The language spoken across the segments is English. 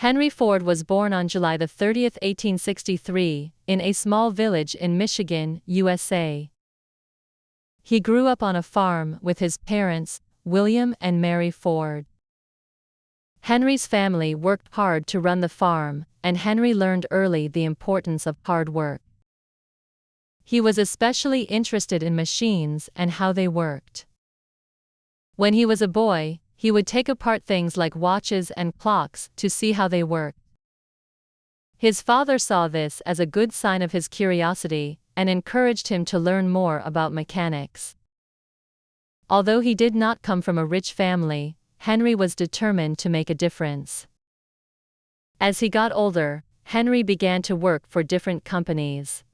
Henry Ford was born on July 30, 1863, in a small village in Michigan, USA. He grew up on a farm with his parents, William and Mary Ford. Henry's family worked hard to run the farm, and Henry learned early the importance of hard work. He was especially interested in machines and how they worked. When he was a boy, he would take apart things like watches and clocks to see how they worked. His father saw this as a good sign of his curiosity and encouraged him to learn more about mechanics. Although he did not come from a rich family, Henry was determined to make a difference. As he got older, Henry began to work for different companies.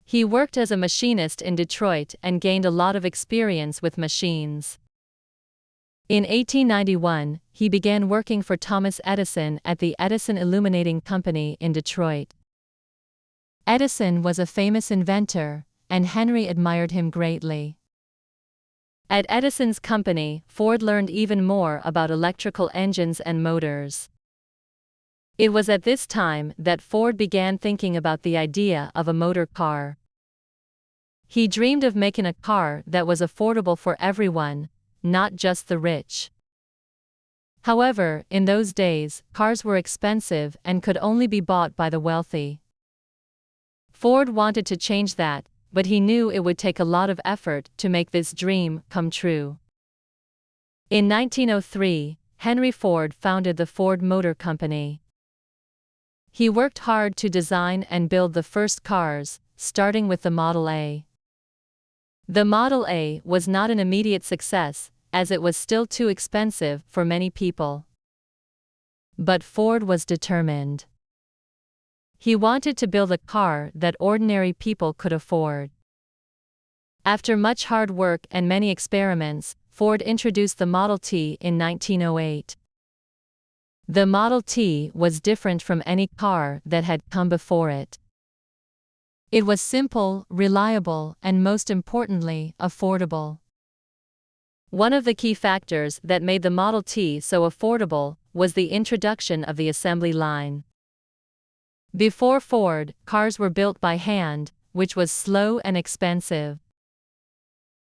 He worked as a machinist in Detroit and gained a lot of experience with machines. In 1891, he began working for Thomas Edison at the Edison Illuminating Company in Detroit. Edison was a famous inventor, and Henry admired him greatly. At Edison's company, Ford learned even more about electrical engines and motors. It was at this time that Ford began thinking about the idea of a motor car. He dreamed of making a car that was affordable for everyone, not just the rich. However, in those days, cars were expensive and could only be bought by the wealthy. Ford wanted to change that, but he knew it would take a lot of effort to make this dream come true. In 1903, Henry Ford founded the Ford Motor Company. He worked hard to design and build the first cars, starting with the Model A. The Model A was not an immediate success, as it was still too expensive for many people. But Ford was determined. He wanted to build a car that ordinary people could afford. After much hard work and many experiments, Ford introduced the Model T in 1908. The Model T was different from any car that had come before it. It was simple, reliable, and most importantly, affordable. One of the key factors that made the Model T so affordable was the introduction of the assembly line. Before Ford, cars were built by hand, which was slow and expensive.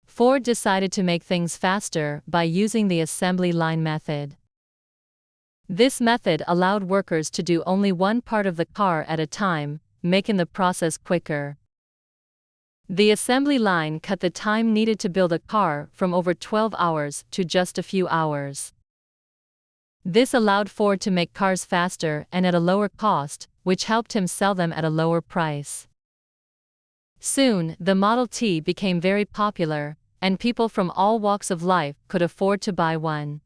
Ford decided to make things faster by using the assembly line method. This method allowed workers to do only one part of the car at a time, making the process quicker. The assembly line cut the time needed to build a car from over 12 hours to just a few hours. This allowed Ford to make cars faster and at a lower cost, which helped him sell them at a lower price. Soon, the Model T became very popular, and people from all walks of life could afford to buy one.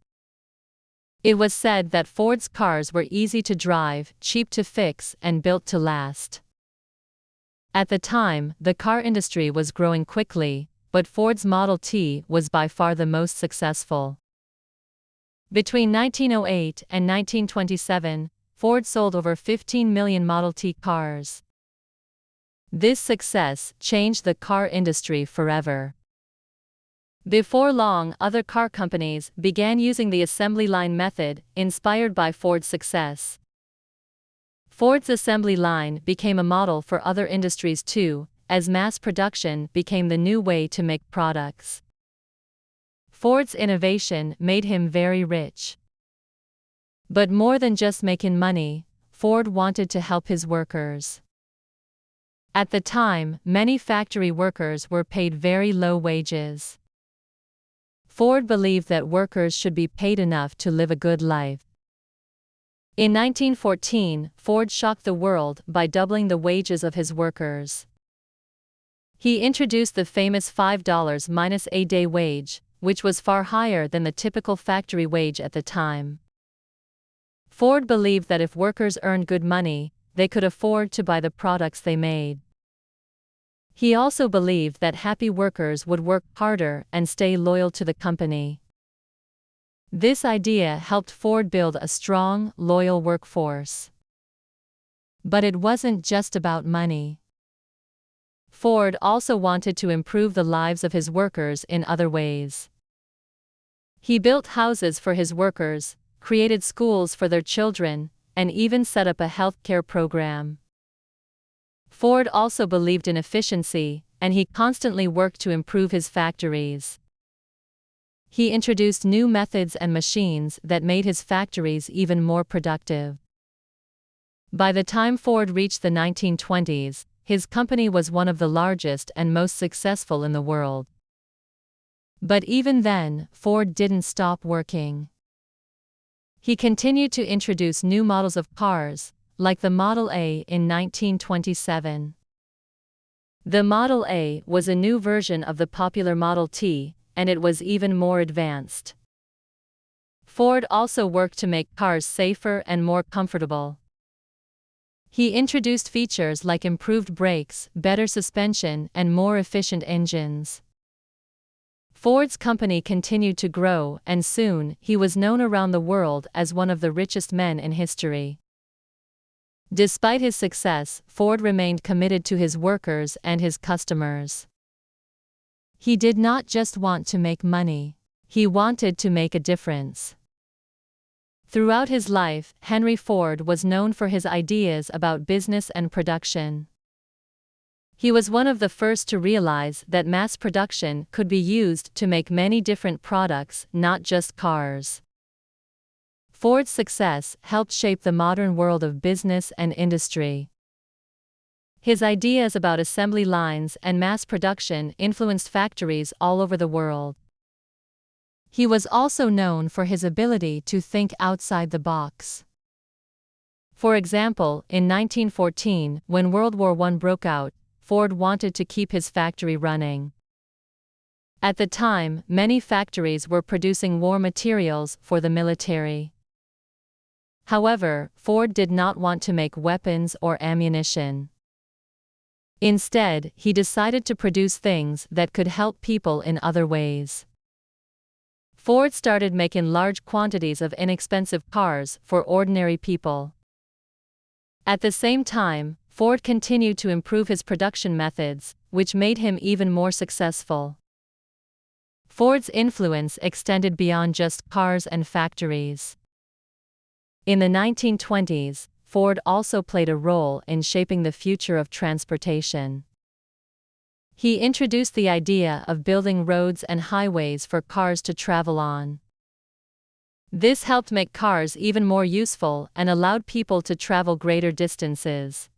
It was said that Ford's cars were easy to drive, cheap to fix, and built to last. At the time, the car industry was growing quickly, but Ford's Model T was by far the most successful. Between 1908 and 1927, Ford sold over 15 million Model T cars. This success changed the car industry forever. Before long, other car companies began using the assembly line method, inspired by Ford's success. Ford's assembly line became a model for other industries too, as mass production became the new way to make products. Ford's innovation made him very rich. But more than just making money, Ford wanted to help his workers. At the time, many factory workers were paid very low wages. Ford believed that workers should be paid enough to live a good life. In 1914, Ford shocked the world by doubling the wages of his workers. He introduced the famous $5 a day wage, which was far higher than the typical factory wage at the time. Ford believed that if workers earned good money, they could afford to buy the products they made. He also believed that happy workers would work harder and stay loyal to the company. This idea helped Ford build a strong, loyal workforce. But it wasn't just about money. Ford also wanted to improve the lives of his workers in other ways. He built houses for his workers, created schools for their children, and even set up a healthcare program. Ford also believed in efficiency, and he constantly worked to improve his factories. He introduced new methods and machines that made his factories even more productive. By the time Ford reached the 1920s, his company was one of the largest and most successful in the world. But even then, Ford didn't stop working. He continued to introduce new models of cars, like the Model A in 1927. The Model A was a new version of the popular Model T, and it was even more advanced. Ford also worked to make cars safer and more comfortable. He introduced features like improved brakes, better suspension, and more efficient engines. Ford's company continued to grow, and soon, he was known around the world as one of the richest men in history. Despite his success, Ford remained committed to his workers and his customers. He did not just want to make money. He wanted to make a difference. Throughout his life, Henry Ford was known for his ideas about business and production. He was one of the first to realize that mass production could be used to make many different products, not just cars. Ford's success helped shape the modern world of business and industry. His ideas about assembly lines and mass production influenced factories all over the world. He was also known for his ability to think outside the box. For example, in 1914, when World War I broke out, Ford wanted to keep his factory running. At the time, many factories were producing war materials for the military. However, Ford did not want to make weapons or ammunition. Instead, he decided to produce things that could help people in other ways. Ford started making large quantities of inexpensive cars for ordinary people. At the same time, Ford continued to improve his production methods, which made him even more successful. Ford's influence extended beyond just cars and factories. In the 1920s, Ford also played a role in shaping the future of transportation. He introduced the idea of building roads and highways for cars to travel on. This helped make cars even more useful and allowed people to travel greater distances.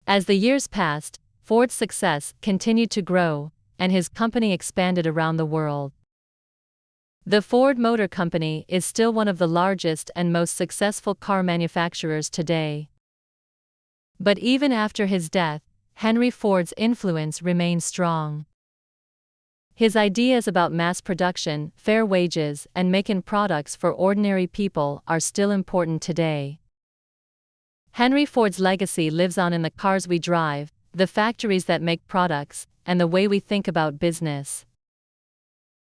As the years passed, Ford's success continued to grow, and his company expanded around the world. The Ford Motor Company is still one of the largest and most successful car manufacturers today. But even after his death, Henry Ford's influence remained strong. His ideas about mass production, fair wages, and making products for ordinary people are still important today. Henry Ford's legacy lives on in the cars we drive, the factories that make products, and the way we think about business.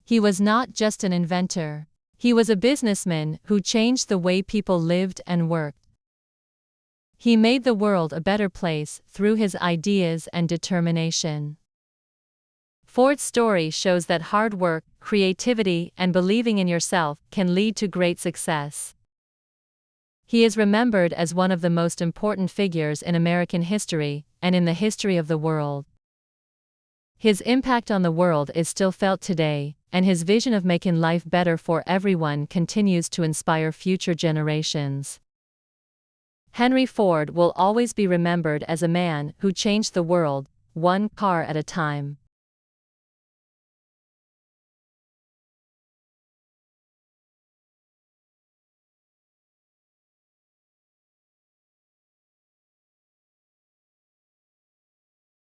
He was not just an inventor. He was a businessman who changed the way people lived and worked. He made the world a better place through his ideas and determination. Ford's story shows that hard work, creativity, and believing in yourself can lead to great success. He is remembered as one of the most important figures in American history and in the history of the world. His impact on the world is still felt today, and his vision of making life better for everyone continues to inspire future generations. Henry Ford will always be remembered as a man who changed the world, one car at a time.